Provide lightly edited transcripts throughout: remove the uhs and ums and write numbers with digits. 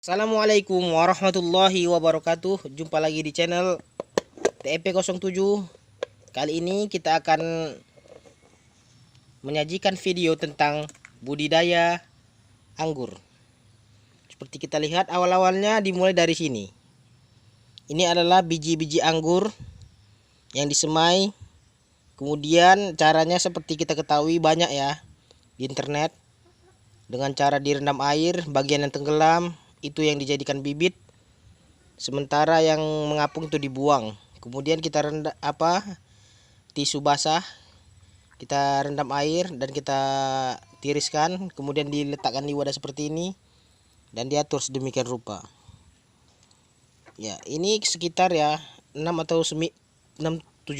Assalamualaikum warahmatullahi wabarakatuh. Jumpa lagi di channel TEP07. Kali ini kita akan menyajikan video tentang budidaya anggur. Seperti kita lihat, awal-awalnya dimulai dari sini. Ini adalah biji-biji anggur yang disemai. Kemudian caranya seperti kita ketahui banyak ya di internet. Dengan cara direndam air, bagian yang tenggelam itu yang dijadikan bibit, sementara yang mengapung itu dibuang. Kemudian kita rendam tisu basah, kita rendam air dan kita tiriskan, kemudian diletakkan di wadah seperti ini dan diatur sedemikian rupa. Ya, ini sekitar ya 6 atau 7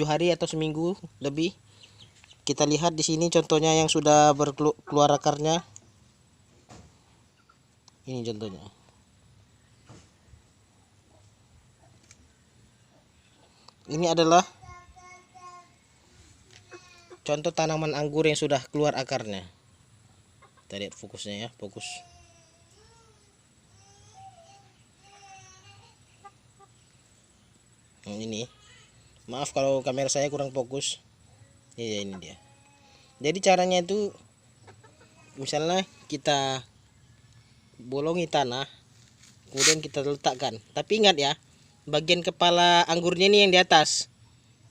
hari atau seminggu lebih. Kita lihat di sini contohnya yang sudah berkeluar akarnya. Ini contohnya. Ini adalah contoh tanaman anggur yang sudah keluar akarnya. Kita lihat fokusnya ya, fokus. Ini. Maaf kalau kamera saya kurang fokus. Ya, ini dia. Jadi caranya itu misalnya kita bolongi tanah, kemudian kita letakkan. Tapi ingat ya, bagian kepala anggurnya ini yang di atas,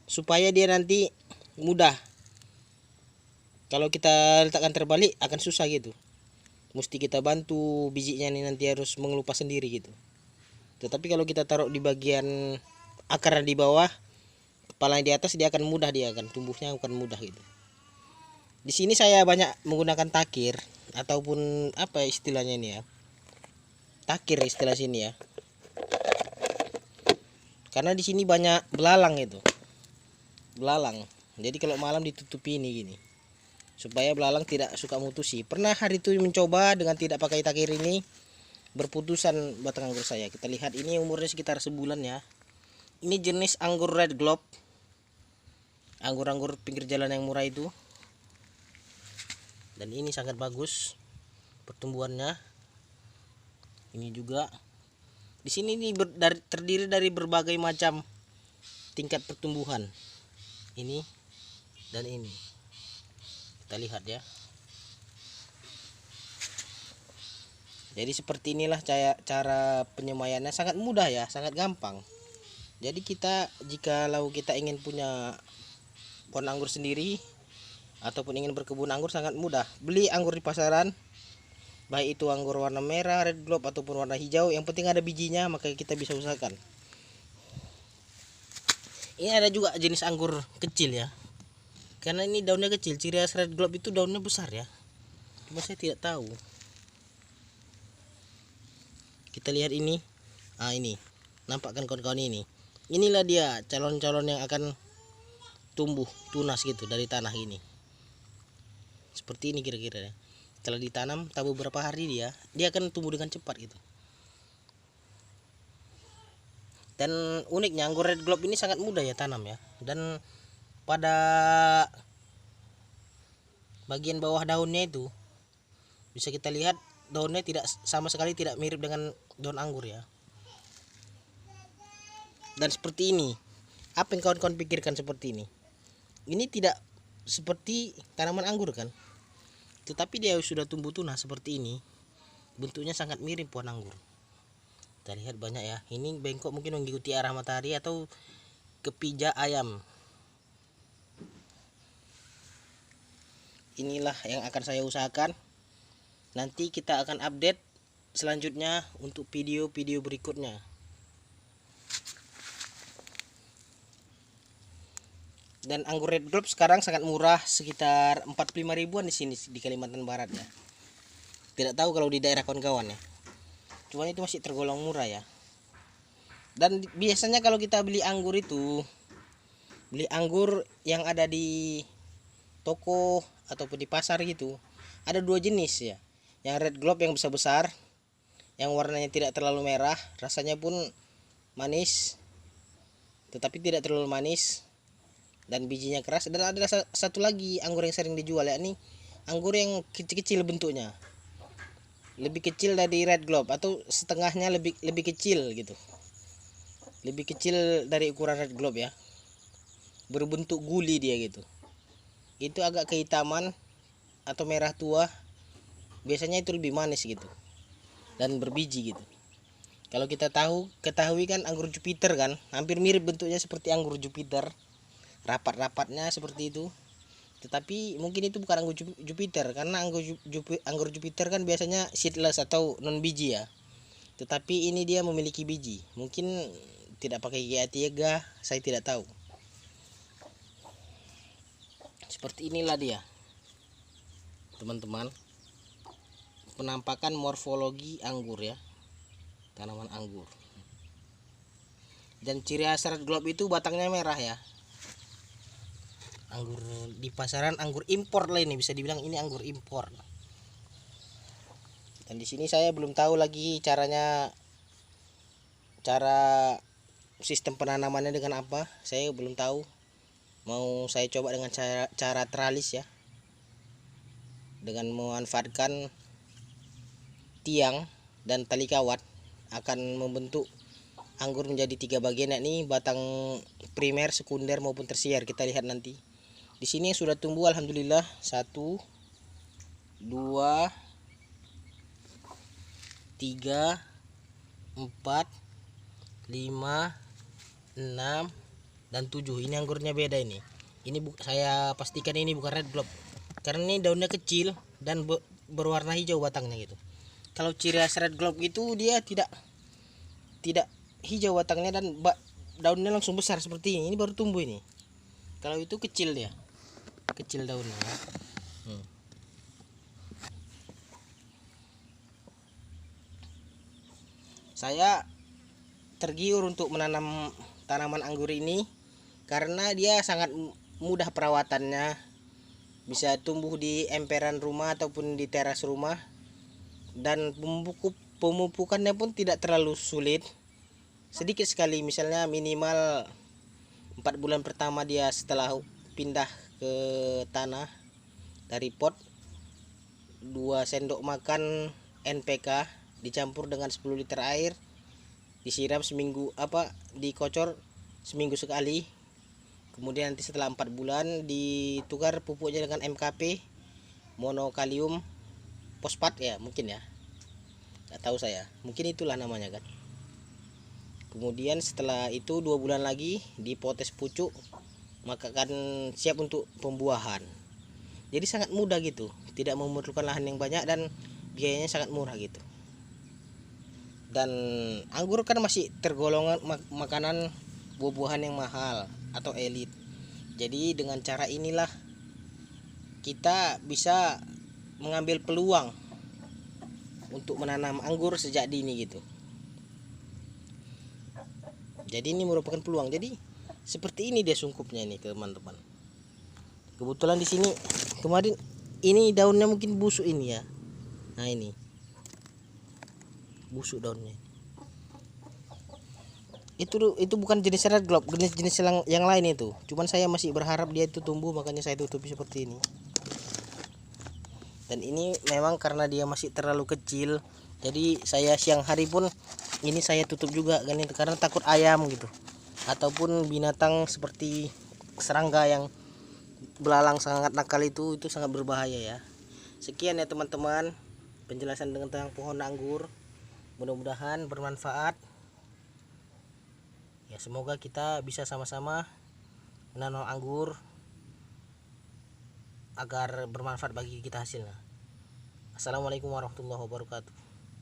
supaya dia nanti mudah. Kalau kita letakkan terbalik akan susah gitu. Mesti kita bantu bijinya ini nanti harus mengelupas sendiri gitu. Tetapi kalau kita taruh di bagian akar di bawah, kepala yang di atas, dia akan mudah, dia akan tumbuhnya akan mudah gitu. Di sini saya banyak menggunakan takir ataupun apa istilahnya ini ya. Takir istilah sini ya. Karena di sini banyak belalang itu. Belalang. Jadi kalau malam ditutupi ini gini. Supaya belalang tidak suka mutusi. Pernah hari itu mencoba dengan tidak pakai takir ini, berputusan batang anggur saya. Kita lihat ini umurnya sekitar sebulan ya. Ini jenis anggur red globe. Anggur-anggur pinggir jalan yang murah itu. Dan ini sangat bagus pertumbuhannya. Ini juga di sini ini terdiri dari berbagai macam tingkat pertumbuhan. Ini dan ini. Kita lihat ya. Jadi seperti inilah cara penyemaiannya, sangat mudah ya, sangat gampang. Jadi jikalau kita ingin punya pohon anggur sendiri ataupun ingin berkebun anggur, sangat mudah. Beli anggur di pasaran, baik itu anggur warna merah, red globe ataupun warna hijau, yang penting ada bijinya, maka kita bisa usahakan. Ini ada juga jenis anggur kecil ya. Karena ini daunnya kecil, ciri khas red globe itu daunnya besar ya. Cuma saya tidak tahu. Kita lihat ini. Ini. Nampak kan kawan-kawan ini. Inilah dia calon-calon yang akan tumbuh tunas gitu dari tanah ini. Seperti ini kira-kira ya. Kalau ditanam tak beberapa hari dia akan tumbuh dengan cepat gitu. Dan uniknya anggur red globe ini sangat mudah ya tanam ya. Dan pada bagian bawah daunnya itu bisa kita lihat daunnya tidak sama sekali tidak mirip dengan daun anggur ya. Dan seperti ini. Apa yang kawan-kawan pikirkan seperti ini? Ini tidak seperti tanaman anggur kan? Tetapi dia sudah tumbuh tunas seperti ini. Bentuknya sangat mirip pohon anggur. Kita lihat banyak ya. Ini bengkok mungkin mengikuti arah matahari atau kepija ayam. Inilah yang akan saya usahakan. Nanti kita akan update selanjutnya untuk video-video berikutnya. Dan anggur red globe sekarang sangat murah, sekitar 45 ribuan di sini di Kalimantan Barat ya. Tidak tahu kalau di daerah kawan-kawan ya. Cuma itu masih tergolong murah ya. Dan biasanya kalau kita beli anggur itu, beli anggur yang ada di toko ataupun di pasar gitu, ada dua jenis ya. Yang red globe yang besar-besar, yang warnanya tidak terlalu merah, rasanya pun manis, tetapi tidak terlalu manis. Dan bijinya keras. Dan ada satu lagi anggur yang sering dijual, yakni anggur yang kecil-kecil bentuknya. lebih kecil dari red globe atau setengahnya lebih kecil gitu. Lebih kecil dari ukuran red globe ya. Berbentuk guli dia gitu. Itu agak kehitaman atau merah tua. Biasanya itu lebih manis gitu. Dan berbiji gitu. Kalau kita ketahui kan anggur Jupiter kan, hampir mirip bentuknya seperti anggur Jupiter. Rapat-rapatnya seperti itu. Tetapi mungkin itu bukan anggur Jupiter karena anggur Jupiter kan biasanya seedless atau non biji ya. Tetapi ini dia memiliki biji. Mungkin tidak pakai GA3, saya tidak tahu. Seperti inilah dia, teman-teman. Penampakan morfologi anggur ya. Tanaman anggur. Dan ciri khas red globe itu batangnya merah ya. Anggur di pasaran anggur impor lah, ini bisa dibilang ini anggur impor. Dan di sini saya belum tahu lagi cara sistem penanamannya dengan apa, saya belum tahu. Mau saya coba dengan cara teralis ya, dengan memanfaatkan tiang dan tali kawat akan membentuk anggur menjadi 3 bagian, yakni batang primer, sekunder maupun tersier. Kita lihat nanti. Di sini sudah tumbuh alhamdulillah 1 2 3 4 5 6 dan 7. Ini anggurnya beda ini. Saya pastikan ini bukan red globe karena ini daunnya kecil dan berwarna hijau batangnya gitu. Kalau ciri khas red globe itu dia tidak hijau batangnya dan daunnya langsung besar seperti ini. Ini baru tumbuh ini. Kalau itu kecil dia. Kecil daunnya ya. Saya tergiur untuk menanam tanaman anggur ini karena dia sangat mudah perawatannya. Bisa tumbuh di emperan rumah ataupun di teras rumah, dan pemupukannya pun tidak terlalu sulit. Sedikit sekali, misalnya minimal 4 bulan pertama dia setelah pindah ke tanah dari pot, 2 sendok makan NPK dicampur dengan 10 liter air, disiram dikocor seminggu sekali. Kemudian nanti setelah 4 bulan ditukar pupuknya dengan MKP, monokalium fosfat ya, mungkin ya, nggak tahu saya, mungkin itulah namanya kan. Kemudian setelah itu 2 bulan lagi dipotes pucuk, maka akan siap untuk pembuahan. Jadi sangat mudah gitu, tidak memerlukan lahan yang banyak dan biayanya sangat murah gitu. Dan anggur kan masih tergolongan makanan buah-buahan yang mahal atau elit. Jadi dengan cara inilah kita bisa mengambil peluang untuk menanam anggur sejak dini gitu. Jadi ini merupakan peluang. Jadi seperti ini dia sungkupnya ini teman-teman. Kebetulan di sini kemarin ini daunnya mungkin busuk ini ya. Nah ini busuk daunnya. Itu bukan jenis red globe, jenis yang lain itu. Cuman saya masih berharap dia itu tumbuh, makanya saya tutupi seperti ini. Dan ini memang karena dia masih terlalu kecil, jadi saya siang hari pun ini saya tutup juga kan, itu karena takut ayam gitu ataupun binatang seperti serangga yang belalang sangat nakal itu sangat berbahaya ya. Sekian ya teman-teman penjelasan tentang pohon anggur, mudah-mudahan bermanfaat ya. Semoga kita bisa sama-sama menanam anggur agar bermanfaat bagi kita hasilnya. Assalamualaikum warahmatullahi wabarakatuh.